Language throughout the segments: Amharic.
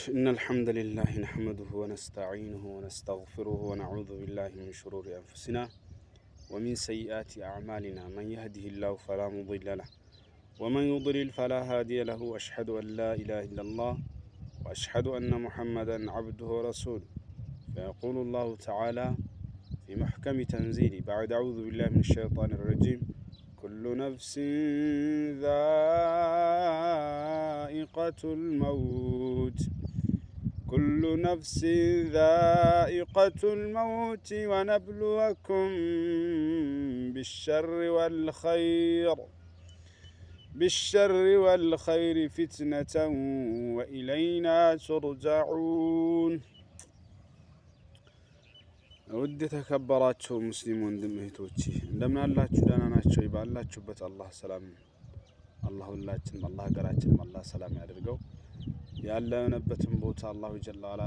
إن الحمد لله نحمده ونستعينه ونستغفره ونعوذ بالله من شرور أنفسنا ومن سيئات أعمالنا من يهده الله فلا مضل له ومن يضلل فلا هادي له وأشهد أن لا إله إلا الله وأشهد أن محمدا عبده ورسوله فيقول الله تعالى في محكم تنزيله بعد أعوذ بالله من الشيطان الرجيم كل نفس ذائقة الموت كل نفس ذائقة الموت ونبلوكم بالشر والخير فتنة وإلينا ترجعون ውድ ተከበራችሁ ሙስሊም ወንድም እህቶቼ እንደምን አላችሁ? ደህና ናችሁ? ይባላችሁበት አላህ ሰላም አላህ ሁላችንም አላህ ሀገራችንም አላህ ሰላም ያድርገው። ያለንበትን ቦታ አላሁ ጀለ ወዐላ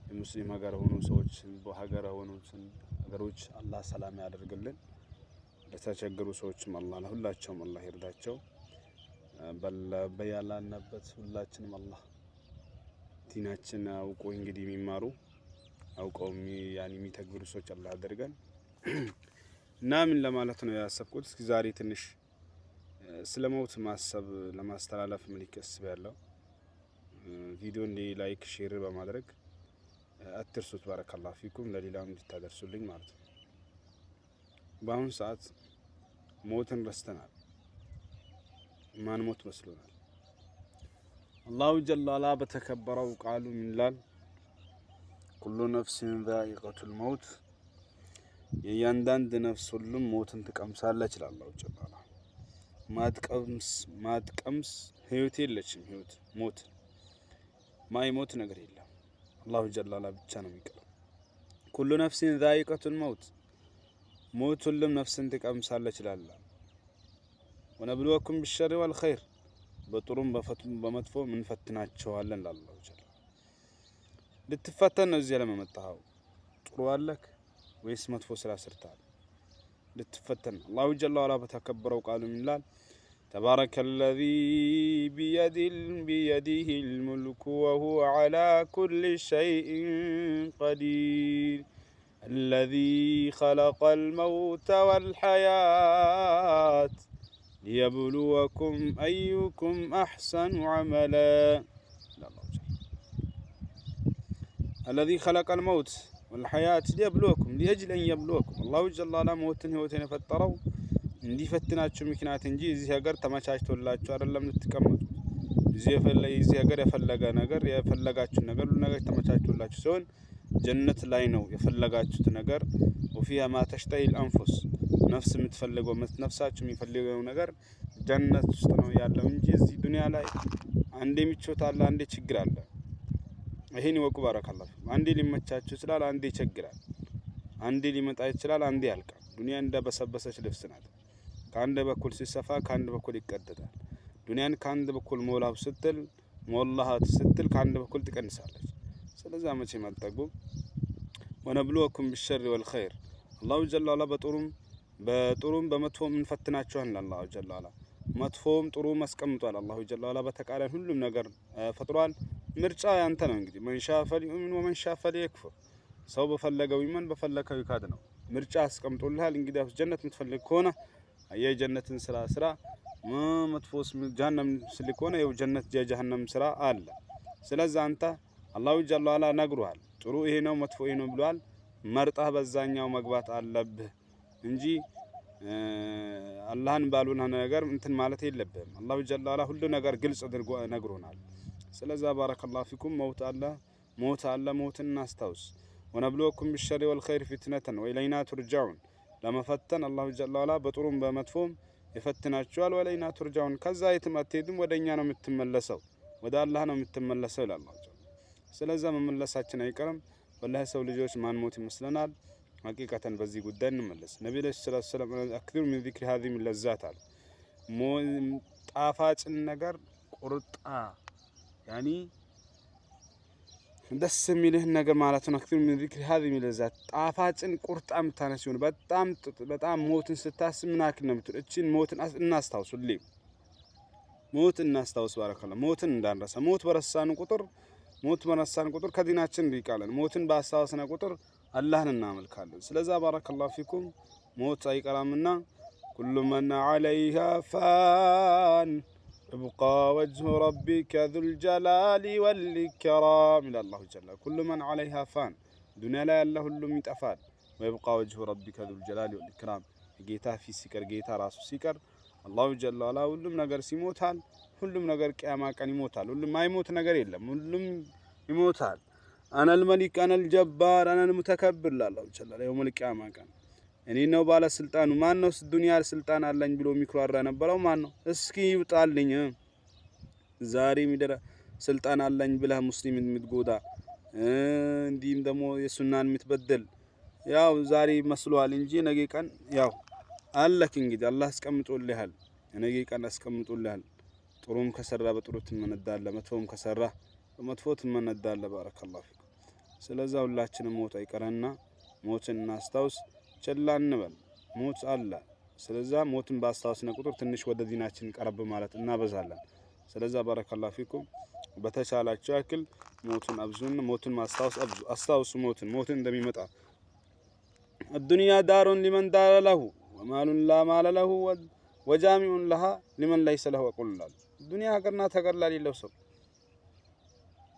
የሙስሊም ሀገር ሆኑ ሰዎች በሀገር ሆኑትን ሀገሮች አላህ ሰላም ያደርግልን። ለተቸገሩ ሰዎችም አላህ ለሁላቸውም አላህ ይርዳቸው። በያላንበት ሁላችንም አላህ ዲናችን አውቆ እንግዲህ የሚማሩ አውቀው የሚተግብሩ ሰዎች አላህ ያደርገን እና ምን ለማለት ነው ያሰብኩት እስኪ ዛሬ ትንሽ ስለሞት ማሰብ ለማስተላለፍ ምልክት ያለው ቪዲዮ እንዲ ላይክ ሼር በማድረግ አትርሱት። ባረካላሁ ፊኩም ለሌላም እንድታደርሱልኝ ማለት ነው። በአሁኑ ሰዓት ሞትን ረስተናል። ማን ሞት መስሎናል። አላሁ ጀለ ወዐላ በተከበረው ቃሉ ምን ይላል? ኩሉ ነፍሲን ዛኢቀቱል መውት የእያንዳንድ ነፍስ ሁሉም ሞትን ትቀምሳለች ይላል አላሁ ጀለ ወዐላ። ማትቀምስ ህይወት የለችም። ህይወት ሞት ማይሞት ነገር የለም። አላሁ ጀለ ወዐላ ብቻ ነው የሚቀረው። ኩሉ ነፍሲን ዛኢቀቱል መውት ሞት ሁሉም ነፍስን ትቀምሳለች ይላል። ወነብሉወኩም ቢሸሪ ወልኸይር በጥሩም በመጥፎ እንፈትናቸዋለን ይላል አላሁ ጀለ ልትፈተን ነው እዚህ ዓለም የመጣኸው። ጥሩ አለክ ወይስ መጥፎ ስራ ሰርተሃል? ልትፈተን አላሁ ጀለ ወዐላ በተከበረው ቃሉ ምን ይላል? تبارك الذي بيده الملك وهو على كل شيء قدير الذي خلق الموت والحياة ليبلوكم أيكم أحسن عملا. الذي خلق الموت والحياة ليبلوكم لأجل أن يبلوكم الله جل وعلا موتن هوتين فتروا እንዲህ ፈትናችሁ ምክንያት እንጂ እዚህ ሀገር ተመቻችቶላችሁ አይደለም ልትቀመጡ። እዚህ ሀገር የፈለጋችሁ ነገር ሁሉ ነገር ተመቻችቶላችሁ ሲሆን ጀነት ላይ ነው የፈለጋችሁት ነገር وفيها ما تشتهي الأنفس ነፍስ የምትፈልገው ነፍሳችሁ የሚፈልገው ነገር ጀነት ውስጥ ነው ያለው እንጂ እዚህ ዱንያ ላይ አንዴ ምቾት አለ፣ አንዴ ችግር አለ። ይሄን ወቁ ባረካላሁ። አንዴ ሊመቻችሁ ይችላል፣ አንዴ ይቸግራል። አንዴ ሊመጣ ይችላል፣ አንዴ ያልቃል። ዱንያ እንደበሰበሰች ልብስ ናት። ከአንድ በኩል ሲሰፋ ከአንድ በኩል ይቀደዳል። ዱንያን ከአንድ በኩል ሞላው ሞላሃት ስትል ከአንድ በኩል ትቀንሳለች። ስለዚህ መቼም አትጠግቡም። ወነብሉወኩም ቢሸሪ ወልኸይር አላሁ ጀለ ወዐላ በጥሩም በመጥፎም እንፈትናቸዋለን። አላሁ ጀለ ወዐላ መጥፎም ጥሩ መስቀምጧል። አላሁ ጀለ ወዐላ በተቃራኒ ሁሉም ነገር ፈጥሯል። ምርጫ ያንተ ነው። እንግዲህ መን ሻአ ፈሊዩእሚን ወመን ሻአ ፈሊየክፉር ሰው በፈለገው ይመን በፈለከው ይካድ ነው። ምርጫ አስቀምጦልሃል። እንግዲህ ጀነት የምትፈልግ ከሆነ የጀነትን ስራ መጥፎስ ጀሃነም ስልክ ከሆነ የጀነት የጀሃነም ስራ አለ። ስለዚህ አንተ አላሁ ጀለ ወዐላ ነግሯል። ጥሩ ይሄ ነው መጥፎ ይሄ ነው ብሏል። መርጠህ በዛኛው መግባት አለብህ እንጂ አላህን ባሉና ነገር እንትን ማለት የለብህም። አላሁ ጀለ ወዐላ ሁሉ ነገር ግልጽ አድርጎ ነግሮናል። ስለዚህ ባረከላሁ ፊኩም ሞት አለ ሞትን እናስታውስ። ወነብሉወኩም ቢሸሪ ወልኸይር ፊትነተን ወኢለይና ቱርጃዑን ለመፈተን አላሁ ጀለ ወዐላ በጥሩም በመጥፎም ይፈትናችኋል። ወኢለይና ቱርጃዑን ከዛ የትም አትሄድም፣ ወደኛ ነው የምትመለሰው፣ ወደ አላህ ነው የምትመለሰው ይላል አላሁ ጀለ። ስለዚህ መመለሳችን አይቀርም። ወላሂ ሰው ልጆች ማን ሞት ይመስለናል። ሐቂቀተን በዚህ ጉዳይ እንመለስ። ነብዩ ሰለላሁ ዐለይሂ ወሰለም አክثر من ذكر هذه اللذات አሉ። ጣፋጭን ነገር ቁርጣ ያኒ ደስ የሚልህ ነገር ማለት ነው። አክثر من ذكر هذه اللذات ጣፋጭን ቁርጣም ታነሲውን በጣም ሞትን ስታስብ ምን አክል ነው የምትል እቺን ሞትን እናስታውሱልኝ። ሞት እናስታውስ ባረከላህ። ሞትን እንዳንረሳ። ሞት በረሳን ቁጥር ሞት በነሳን ቁጥር ከዲናችን እንሪቃለን። ሞትን ባስተዋስነ ቁጥር አላህን እናመልካለን። ስለዛ ባረከላሁ ፊኩም ሞት አይቀራምና ኩሉ መን ዐለይሃ ፋን يبقى وجه ربك ذو الجلال والإكرام إلى الله جل كل من عليها فان دنيا لا يله اللهم يتفاد ويبقى وجه ربك ذو الجلال والإكرام جيتا في سكر جيتا راسو سكر الله جل وعلا ሁሉም ነገር ሲሞታል ሁሉም ነገር ቂያማ ቀን ይሞታል ሁሉም ማይሞት ነገር የለም ሁሉም ይሞታል انا الملك انا الجبار انا المتكبر الله جل وعلا يوم القيامه ቀን እኔ ነው ባለ ስልጣኑ ማን ነው ዱንያ ስልጣን አለኝ ብሎ ሚክራራ ነበረው ማን ነው እስኪ ይውጣልኝ ዛሬ ሚደረ ስልጣን አለኝ ብለህ ሙስሊምን ምትጎዳ እንዲም ደሞ የሱናን ምትበደል ያው ዛሬ መስሏል እንጂ ነገ ቀን ያው አለክ እንግዲህ አላህ አስቀምጦልሃል ነገ ቀን አስቀምጦልሃል ጥሩም ከሰራ በጥሩ ትመነዳለ መጥፎም ከሰራ በመጥፎ ትመነዳለ ባረከላሁ ፊክ ስለዚህ ሁላችንም ሞት አይቀርና ሞትን እናስታውስ ቸላ እንበል ሞት አለ ስለዚህ ሞትን ባስታውስነ ቁጥር ትንሽ ወደ ዲናችን ቀረብ ማለት እናበዛለን ስለዚህ ባረከላሁ ፊኩም በተቻላችሁ ያክል ሞትን አብዙን ሞትን ማስታወስ አስታውሱ ሞትን እንደሚመጣ الدنيا دار لمن دار له ومال لا مال له وجامع لها لمن ليس له وقل الله الدنيا ሀገርና ተገላ ሊለው ሰው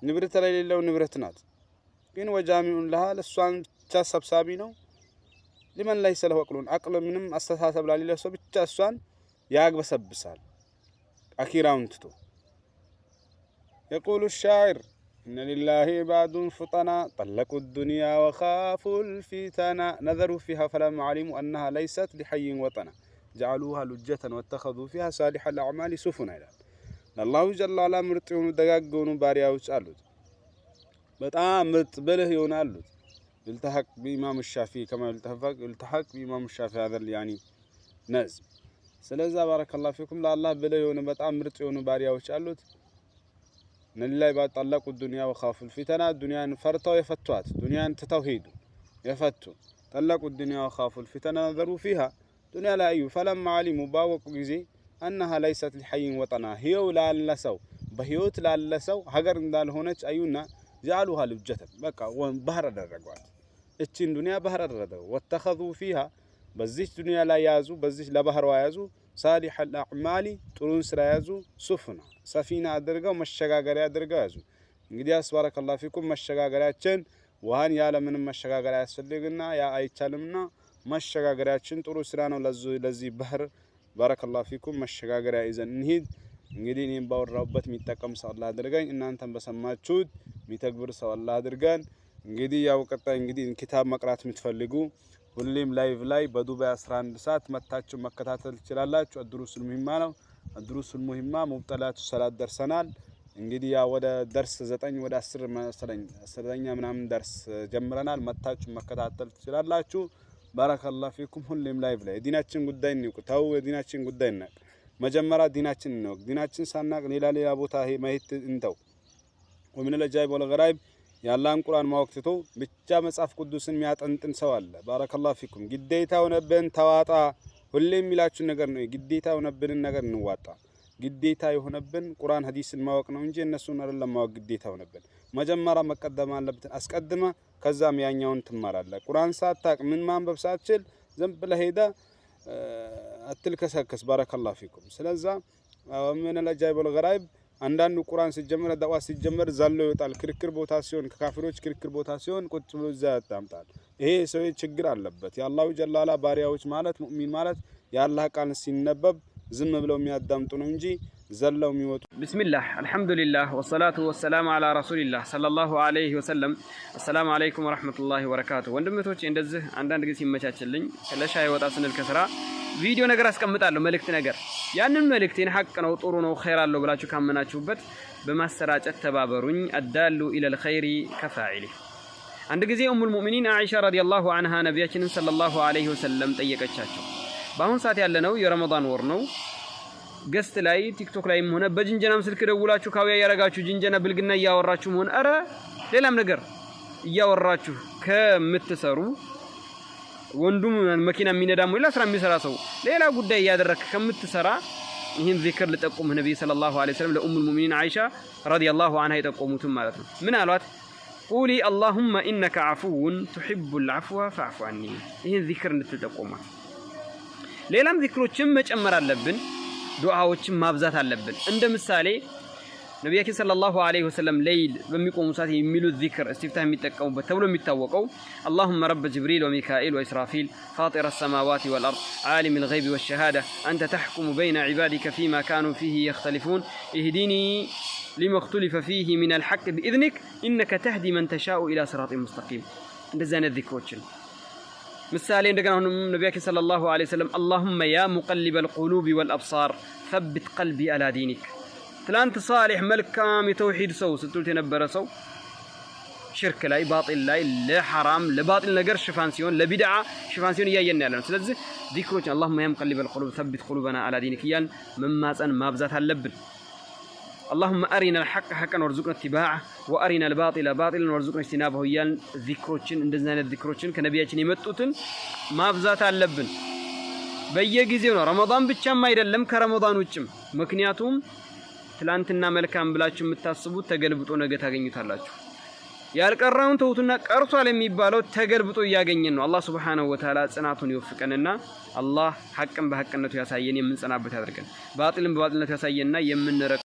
ንብረት ላይ ሊለው ንብረት ናት ግን وجامع لها ለሷን ብቻ ሰብሳቢ ነው لمن ليس له عقل ምንም አስተሳሰብ ላይ ሊለው ሰው ብቻ እሷን ያግበሰብሳል አኺራውን ትቶ يقول الشاعر إن لله عباد فطنا طلقوا الدنيا وخافوا الفتنة نظروا فيها فلما علموا أنها ليست لحي وطنا جعلوها لجة واتخذوا فيها صالح الأعمال سفنا الله جل وعلا ምርጥ የሆኑ ደጋግ የሆኑ ባሪያዎች አሉት በጣም ምርጥ ብልህ ይሆናሉ التحق بإمام الشافعي كما التحق بإمام الشافعي هذا يعني نظم ስለዚህ بارك الله فيكم ለአላህ ብለው የሆነ በጣም ምርጥ የሆኑ ባሪያዎች አሉት ነላይ ባጣላቁ ዱንያ ወኻፉ الفتن ዱንያን ፈርተው የፈቷት ዱንያን ትተው ሄዱ የፈቱ ጠላቁ ዱንያ ወኻፉ الفتن نظروا فيها ዱንያ ላይ አዩ فلما علموا ባወቁ ጊዜ أنها ليست لحي وطنا ህይወት ላለሰው በህይወት ላለሰው ሀገር እንዳልሆነች አዩና جعلوها لجة በቃ ባህር አደረጓት እቺን ዱንያ ባህር አደረገው واتخذوا فيها በዚህ ዱንያ ላይ ያዙ በዚህ ለባህሯ ያዙ صالح الاعمال ጥሩን ስራ ያዙ ሱፍና ሰፊና አድርገው መሸጋገሪያ አድርገው ያዙ እንግዲህ አስባረከላሁ ፊኩም መሸጋገሪያችን ውሃን ያለ ምንም መሸጋገሪያ ያስፈልግና ያ አይቻልምና መሸጋገሪያችን ጥሩ ስራ ነው ለዚህ ባህር ባረከላሁ ፊኩም መሸጋገሪያ ይዘን እንሂድ እንግዲህ እኔም ባወራውበት የሚጠቀም ሰው አላህ አድርገኝ እናንተም በሰማችሁት የሚተግብር ሰው አላህ አድርገን እንግዲህ ያው ቀጣይ እንግዲህ ኪታብ መቅራት የምትፈልጉ ሁሌም ላይቭ ላይ በዱባይ 11 ሰዓት መታችሁ መከታተል ትችላላችሁ አድሩሱል ሙሂማ ነው አድሩሱል ሙሂማ ሙብጠላቱ ሰላት ደርሰናል እንግዲህ ያ ወደ ደርስ 9 ወደ 10 መሰለኝ 10ኛ ምናምን ደርስ ጀምረናል መታችሁ መከታተል ትችላላችሁ ባረከላሁ ፊኩም ሁሌም ላይቭ ላይ ዲናችን ጉዳይ ነው ታው ዲናችን ጉዳይ ነው መጀመሪያ ዲናችን ነው ዲናችን ሳናቅ ሌላ ቦታ ማየት እንተው ወምን ለጃይብ ወለገራይብ ያላን ቁርአን ማወቅትቶ ብቻ መጽሐፍ ቅዱስን የሚያጠንጥን ሰው አለ ባረከላሁ ፊኩም ግዴታው ነብን ተዋጣ ሁሌም ሚላችሁ ነገር ነው ግዴታው ነብን ነገር እንዋጣ ግዴታ የሆነብን ቁርአን ሐዲስን ማወቅ ነው እንጂ እነሱን አይደለም ማወቅ ግዴታው ነብን መጀመሪያ መቀደም አለበት አስቀድማ ከዛም ያኛውን ትማራለ ቁርአን ሳታቅ ምን ማንበብ ሳትችል ዝም ብለህ ሄዳ አትልከሰከስ ባረከላሁ ፊኩም ስለዛ ወምን ለጃይብ ወለገራይብ አንዳንዱ ቁርአን ሲጀመር ዳዋ ሲጀመር ዛሎ ይወጣል ክርክር ቦታ ሲሆን ከካፊሮች ክርክር ቦታ ሲሆን ቁጭ ብሎ እዛ ያጣምጣል ይሄ ሰው ችግር አለበት ያላሁ ጀላላ ባሪያዎች ማለት ሙእሚን ማለት ያላህ ቃል ሲነበብ ዝም ብለው የሚያዳምጡ ነው እንጂ ዘለው የሚወጡ ቢስሚላህ አልহামዱሊላህ ወሰላቱ ወሰላሙ አላ ረሱሊላህ ሰለላሁ ዐለይሂ ወሰለም አሰላሙ አለይኩም ወራህመቱላሂ ወበረካቱ ወንድምቶቼ እንደዚህ አንዳንድ ጊዜ ሲመቻችልኝ ለሻይ ወጣ ስንል ከስራ ቪዲዮ ነገር አስቀምጣለሁ መልእክት ነገር ያንን መልእክቴን ሐቅ ነው ጥሩ ነው ኸይር አለው ብላችሁ ካመናችሁበት በማሰራጨት ተባበሩኝ አዳሉ ኢለል ኸይሪ ከፋኢሊ አንድ ጊዜ ኡሙል ሙእሚኒን አኢሻ ረዲየላሁ ዐንሃ ነብያችንን ሰለላሁ ዐለይሂ ወሰለም ጠየቀቻቸው በአሁን ሰዓት ያለነው የረመዳን ወር ነው ገስት ላይ ቲክቶክ ላይም ሆነ በጅንጀናም ስልክ ደውላችሁ ካውያ ያረጋችሁ ጅንጀና ብልግና ያወራችሁ ሆነ አረ ሌላም ነገር ያወራችሁ ከምትሰሩ ወንዱም መኪና የሚነዳም ወይ ለስራ የሚሰራ ሰው ሌላ ጉዳይ ያደረክ ከምትሰራ ይህን ዚክር ልጠቁም ነብይ ሰለላሁ ዐለይሂ ወሰለም ለኡም ሙእሚኒን አይሻ ረዲየላሁ ዐንሃ የጠቆሙትም ማለት ነው። ምን አሏት? ቁሊ አላሁመ ኢነከ ዐፉውን ቱሒቡል ዐፍወ ፈዕፉ ዐኒ። ይህን ዚክር እንድትጠቆሟት። ሌላም ዚክሮችን መጨመር አለብን፣ ዱዓዎችን ማብዛት አለብን። እንደ ምሳሌ ነቢያችን ሰለላሁ ዐለይሂ ወሰለም ሌይል በሚቆሙ ሰዓት የሚሉት ዚክር እስቲፍታህ የሚጠቀሙበት ተብሎ የሚታወቀው አላሁመ ረበ ጅብሪል ወሚካኤል ወኢስራፊል ፋጢረ ሰማዋት ወልአርድ ዓሊም ልገይቢ ወሸሃዳ አንተ ተሕኩሙ በይነ ዒባዲከ ፊማ ካኑ ፊህ የኽተሊፉን ኢህዲኒ ሊማ እኽቱሊፈ ፊህ ሚነል ሐቅ ቢኢዝኒክ ኢነከ ተህዲ መን ተሻኡ ኢላ ሲራጢን ሙስተቂም። እንደዚህ አይነት ዚክሮችን ምሳሌ እንደገና አሁንም ነቢያችን ሰለላሁ ዐለይሂ ወሰለም አላሁመ ያ ሙቀሊበል ቁሉቢ ወልአብሳር ሰብት ቀልቢ አላ ዲኒክ። ትላንት ሳሊሕ መልካም የተውሂድ ሰው ስትሉት የነበረ ሰው ሽርክ ላይ ባጢል ላይ ለሐራም ለባጢል ነገር ሽፋን ሲሆን ለቢድዓ ሽፋን ሲሆን እያየን ያለ ነው። ስለዚህ ዚክሮችን አላሁመ ያ ሙቀሊበል ቁሉብ ሰብት ቁሉበና አላ ዲኒክ እያልን መማፀን ማብዛት አለብን። اللهم أرنا الحق حقا وارزقنا اتباعه وأرنا الباطل باطلا وارزقنا اجتنابه እያልን ዚክሮችን እንደዚህ አይነት ዚክሮችን ከነቢያችን የመጡትን ማብዛት አለብን። በየጊዜው ነው፣ ረመዳን ብቻም አይደለም ከረመዳን ውጭም። ምክንያቱም ትላንትና መልካም ብላችሁ የምታስቡት ተገልብጦ ነገ ታገኙታላችሁ። ያልቀረውን ተውቱና ቀርቷል የሚባለው ተገልብጦ እያገኘን ነው። አላህ ሱብሓነሁ ወተዓላ ጽናቱን ይወፍቀንና አላህ ሐቅን በሐቅነቱ ያሳየን፣ የምንጸናበት ያድርገን። ባጢልን በባጢልነቱ ያሳየንና የምንረቅ